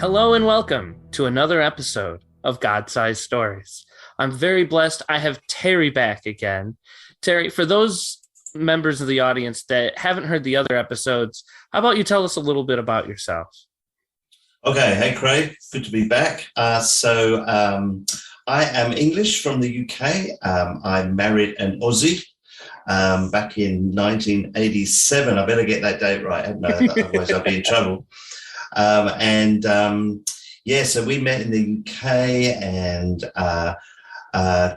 Hello and welcome to another episode of God-Sized Stories. I'm very blessed. I have Terry back again. Terry, for those members of the audience that haven't heard the other episodes, how about you tell us a little bit about yourself? Okay, hey Craig, good to be back. I am English from the UK. I married an Aussie back in 1987. I better get that date right, hadn't I? Otherwise I'll be in trouble. So we met in the UK and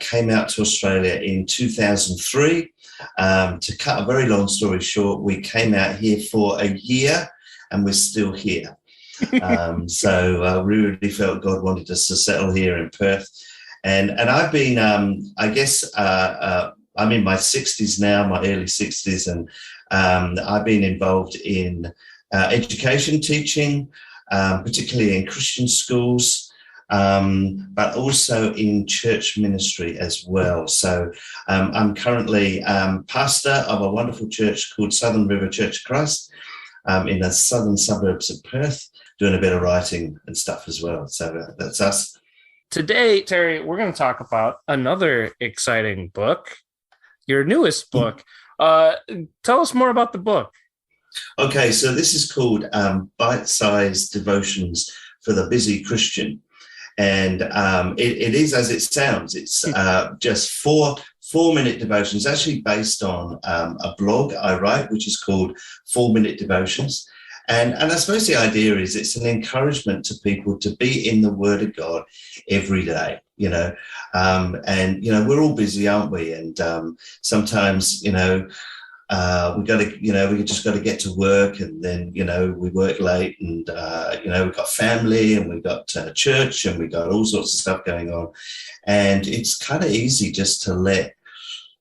came out to Australia in 2003. To cut a very long story short, we came out here for a year and we're still here. We really felt God wanted us to settle here in Perth. And I've been, I'm in my 60s now, my early 60s, and I've been involved in education, teaching, particularly in Christian schools, but also in church ministry as well. So I'm currently pastor of a wonderful church called Southern River Church of Christ in the southern suburbs of Perth, doing a bit of writing and stuff as well. So that's us. Today, Terry, we're going to talk about another exciting book, your newest book. Tell us more about the book. Okay, so this is called Bite-Sized Devotions for the Busy Christian. And it is as it sounds. It's just four-minute devotions, actually based on a blog I write, which is called 4-Minute Devotions. And I suppose the idea is it's an encouragement to people to be in the Word of God every day, we're all busy, aren't we? And sometimes, we just got to get to work, and then, we work late, and, we've got family, and we've got church, and we've got all sorts of stuff going on. And it's kind of easy just to let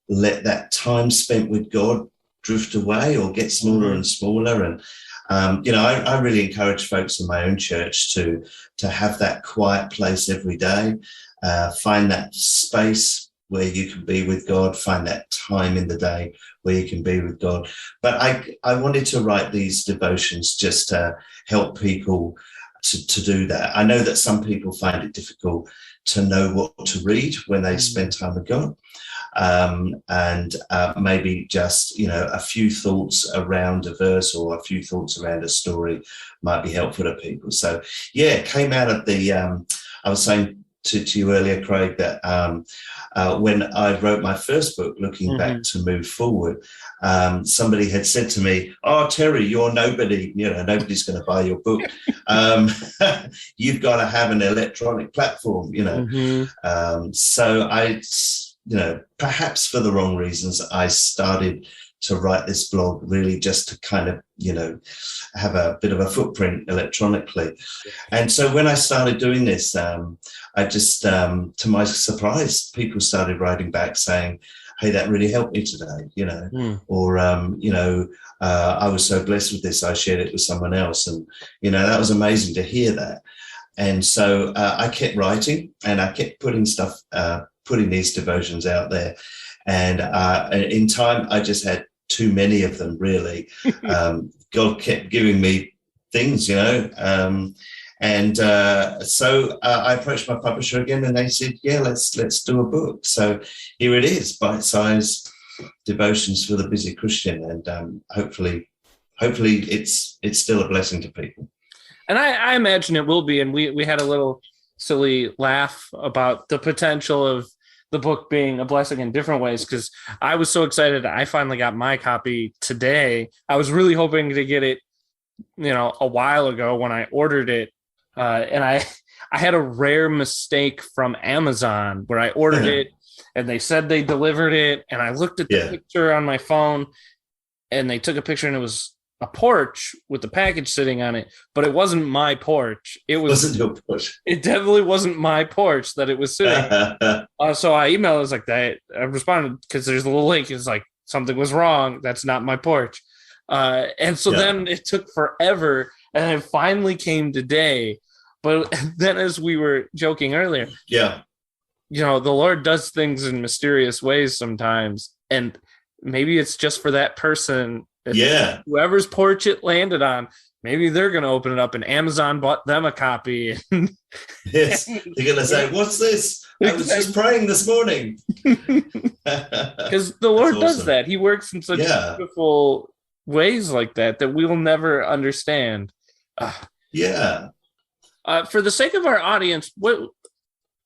that time spent with God drift away or get smaller and smaller. And I really encourage folks in my own church to have that quiet place every day, find that space where you can be with God, find that time in the day where you can be with God. But I wanted to write these devotions just to help people to do that. I know that some people find it difficult to know what to read when they spend time with God. Maybe just, a few thoughts around a verse or a few thoughts around a story might be helpful to people. So, it came out of I was saying to you earlier, Craig, that when I wrote my first book, Looking Back to Move Forward, somebody had said to me, "Oh, Terry, you're nobody, nobody's going to buy your book. You've got to have an electronic platform, So perhaps for the wrong reasons, I started to write this blog really just to kind of, have a bit of a footprint electronically. And so when I started doing this, I just, to my surprise, people started writing back saying, "Hey, that really helped me today," or, "I was so blessed with this, I shared it with someone else." And, that was amazing to hear that. And so I kept writing, and I kept putting these devotions out there. And in time, I just had too many of them, really. God kept giving me things, So I approached my publisher again, and they said, "Yeah, let's do a book." So here it is, Bite-Sized Devotions for the Busy Christian. And hopefully it's still a blessing to people. And I imagine it will be. And we had a little silly laugh about the potential of the book being a blessing in different ways, because I was so excited. I finally got my copy today. I was really hoping to get it, a while ago when I ordered it. And I had a rare mistake from Amazon where I ordered it and they said they delivered it. And I looked at the picture on my phone, and they took a picture, and it was a porch with the package sitting on it, but it wasn't my porch. It wasn't your porch. It definitely wasn't my porch that it was sitting on. So I emailed, it was like that. I responded because there's a little link. It's like, something was wrong. That's not my porch. Then it took forever, and it finally came today. But then, as we were joking earlier, the Lord does things in mysterious ways sometimes. And maybe it's just for that person. Whoever's porch it landed on, maybe they're going to open it up and Amazon bought them a copy. Yes, they're going to say, "What's this? I was just praying this morning." Because the Lord does that. He works in such beautiful ways like that we'll never understand. Yeah. For the sake of our audience,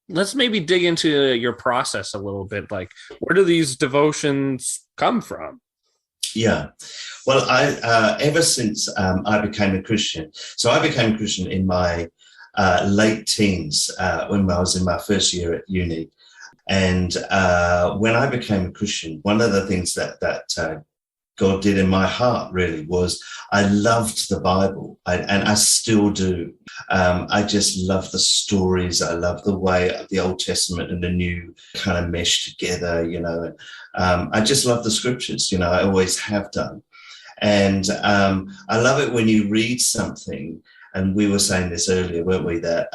let's maybe dig into your process a little bit. Like, where do these devotions come from? Yeah. Well, I ever since I became a Christian, so I became a Christian in my late teens when I was in my first year at uni. And when I became a Christian, one of the things that God did in my heart really was I loved the Bible, and I still do. I just love the stories. I love the way the Old Testament and the New kind of mesh together, you know. I just love the scriptures, you know, I always have done. And I love it when you read something, and we were saying this earlier, weren't we, that,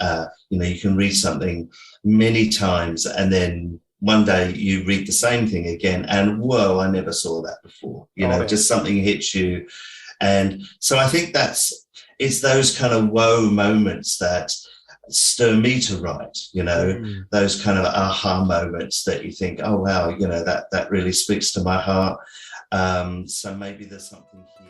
you know, you can read something many times and then one day you read the same thing again and, whoa, I never saw that before. You know, just something hits you. And so I think it's those kind of whoa moments that stir me to write, you know, those kind of aha moments that you think, oh, wow, you know, that really speaks to my heart. So maybe there's something here.